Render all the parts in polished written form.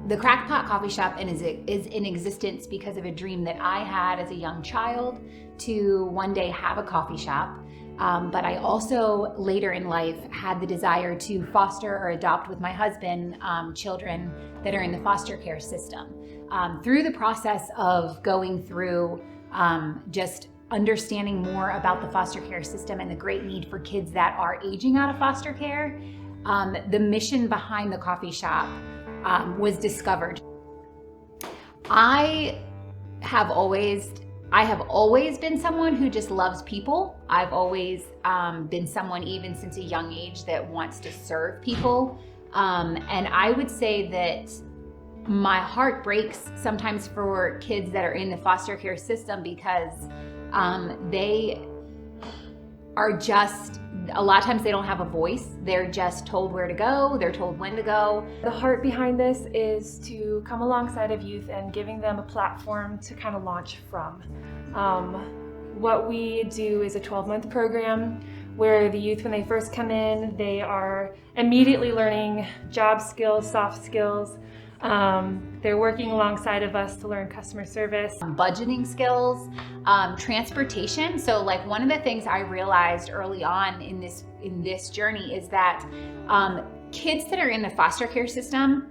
The Crackpot Coffee Shop is in existence because of a dream that I had as a young child to one day have a coffee shop. But I also later in life had the desire to foster or adopt with my husband children that are in the foster care system. Through the process of going through just understanding more about the foster care system and the great need for kids that are aging out of foster care, the mission behind the coffee shop was discovered. I have always been someone who just loves people. I've always been someone, even since a young age, that wants to serve people. And I would say that my heart breaks sometimes for kids that are in the foster care system because they are just, a lot of times they don't have a voice. They're just told where to go. They're told when to go. The heart behind this is to come alongside of youth and giving them a platform to kind of launch from. What we do is a 12-month program where the youth, when they first come in, they are immediately learning job skills, soft skills. They're working alongside of us to learn customer service. Budgeting skills, transportation. So like one of the things I realized early on in this journey is that kids that are in the foster care system,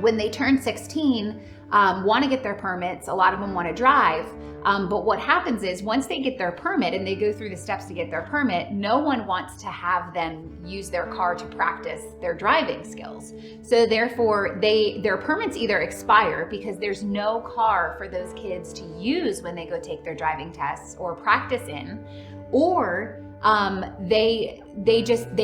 when they turn 16, want to get their permits. A lot of them want to drive. But what happens is once they get their permit and they go through the steps to get their permit, no one wants to have them use their car to practice their driving skills. So therefore, their permits either expire because there's no car for those kids to use when they go take their driving tests or practice in, or they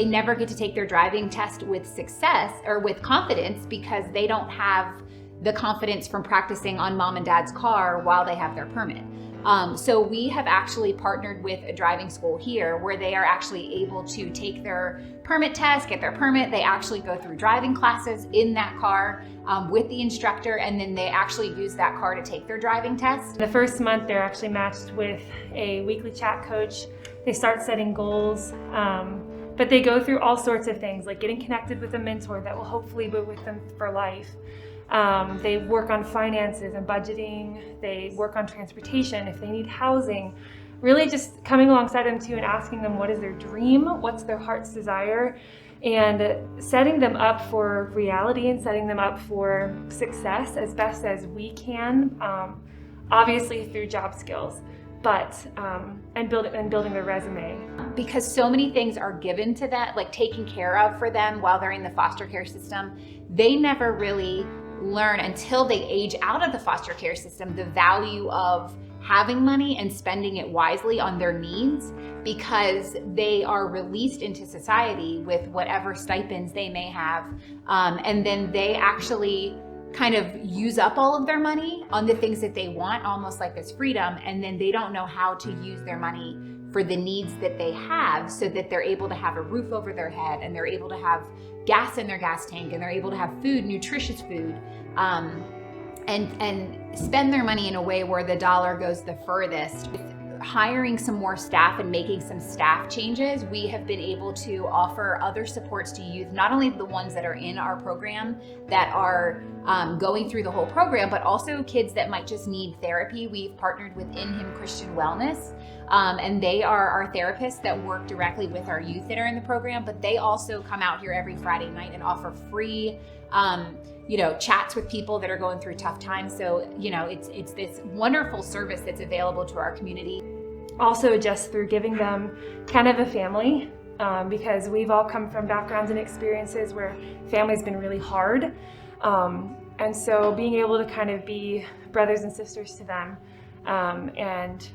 never get to take their driving test with success or with confidence because they don't have the confidence from practicing on mom and dad's car while they have their permit. So we have actually partnered with a driving school here where they are actually able to take their permit test, get their permit. They actually go through driving classes in that car with the instructor, and then they actually use that car to take their driving test. The first month, they're actually matched with a weekly chat coach. They start setting goals, but they go through all sorts of things, like getting connected with a mentor that will hopefully be with them for life. They work on finances and budgeting. They work on transportation if they need housing. Really just coming alongside them too and asking them what is their dream, what's their heart's desire, and setting them up for reality and setting them up for success as best as we can, obviously through job skills, but and building their resume. Because so many things are given to that, like taken care of for them while they're in the foster care system, they never really learn until they age out of the foster care system the value of having money and spending it wisely on their needs, because they are released into society with whatever stipends they may have, and then they actually kind of use up all of their money on the things that they want, almost like this freedom, and then they don't know how to use their money for the needs that they have so that they're able to have a roof over their head and they're able to have gas in their gas tank and they're able to have food, nutritious food, and spend their money in a way where the dollar goes the furthest. With hiring some more staff and making some staff changes, we have been able to offer other supports to youth, not only the ones that are in our program that are going through the whole program, but also kids that might just need therapy. We've partnered with In Him Christian Wellness, and they are our therapists that work directly with our youth that are in the program, but they also come out here every Friday night and offer free chats with people that are going through tough times. So, it's this wonderful service that's available to our community. Also just through giving them kind of a family, because we've all come from backgrounds and experiences where family's been really hard. And so being able to kind of be brothers and sisters to them, and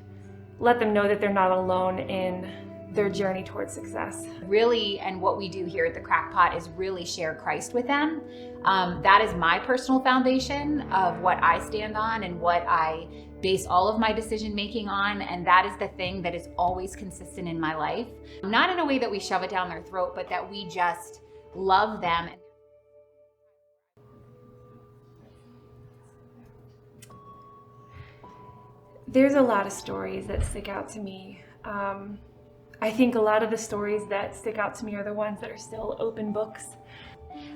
let them know that they're not alone in their journey towards success. Really, and what we do here at the Crackpot is really share Christ with them. That is my personal foundation of what I stand on and what I base all of my decision making on, and that is the thing that is always consistent in my life. Not in a way that we shove it down their throat, but that we just love them. There's a lot of stories that stick out to me. I think a lot of the stories that stick out to me are the ones that are still open books.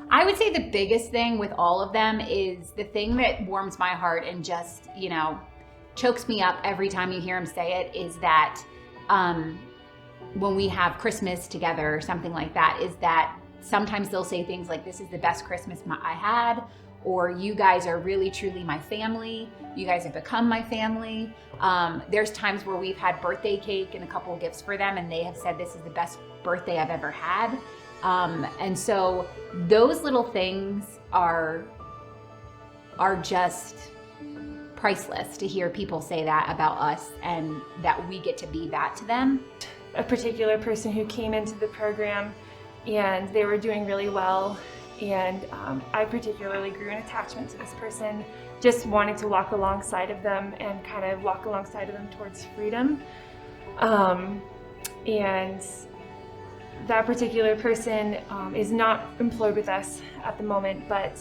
I would say the biggest thing with all of them is the thing that warms my heart and just, chokes me up every time you hear them say it is that when we have Christmas together or something like that, is that sometimes they'll say things like, this is the best Christmas I had, or you guys are really truly my family. You guys have become my family. There's times where we've had birthday cake and a couple of gifts for them and they have said, this is the best birthday I've ever had. And so those little things are just priceless to hear people say that about us and that we get to be that to them. A particular person who came into the program and they were doing really well, and I particularly grew an attachment to this person, just wanting to walk alongside of them and kind of walk alongside of them towards freedom. And that particular person is not employed with us at the moment, but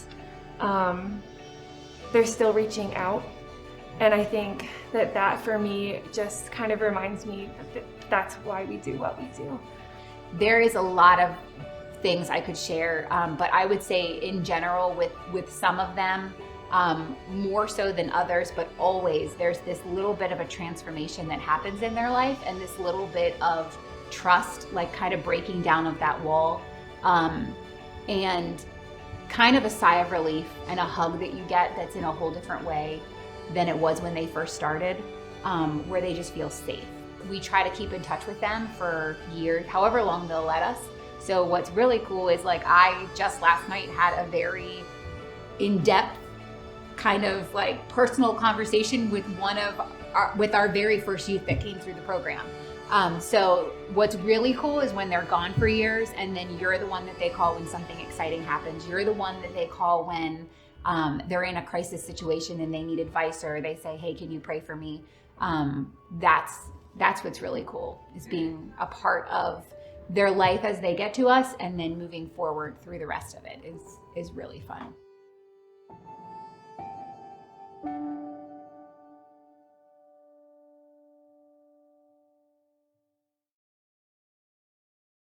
they're still reaching out. And I think that for me just kind of reminds me that that's why we do what we do. There is a lot of things I could share, but I would say in general with some of them, more so than others, but always there's this little bit of a transformation that happens in their life and this little bit of trust, like kind of breaking down of that wall, and kind of a sigh of relief and a hug that you get that's in a whole different way than it was when they first started, where they just feel safe. We try to keep in touch with them for years, however long they'll let us. So what's really cool is like I just last night had a very in-depth kind of like personal conversation with with our very first youth that came through the program. So what's really cool is when they're gone for years and then you're the one that they call when something exciting happens. You're the one that they call when they're in a crisis situation and they need advice, or they say, hey, can you pray for me? That's what's really cool, is being a part of their life as they get to us and then moving forward through the rest of it is really fun.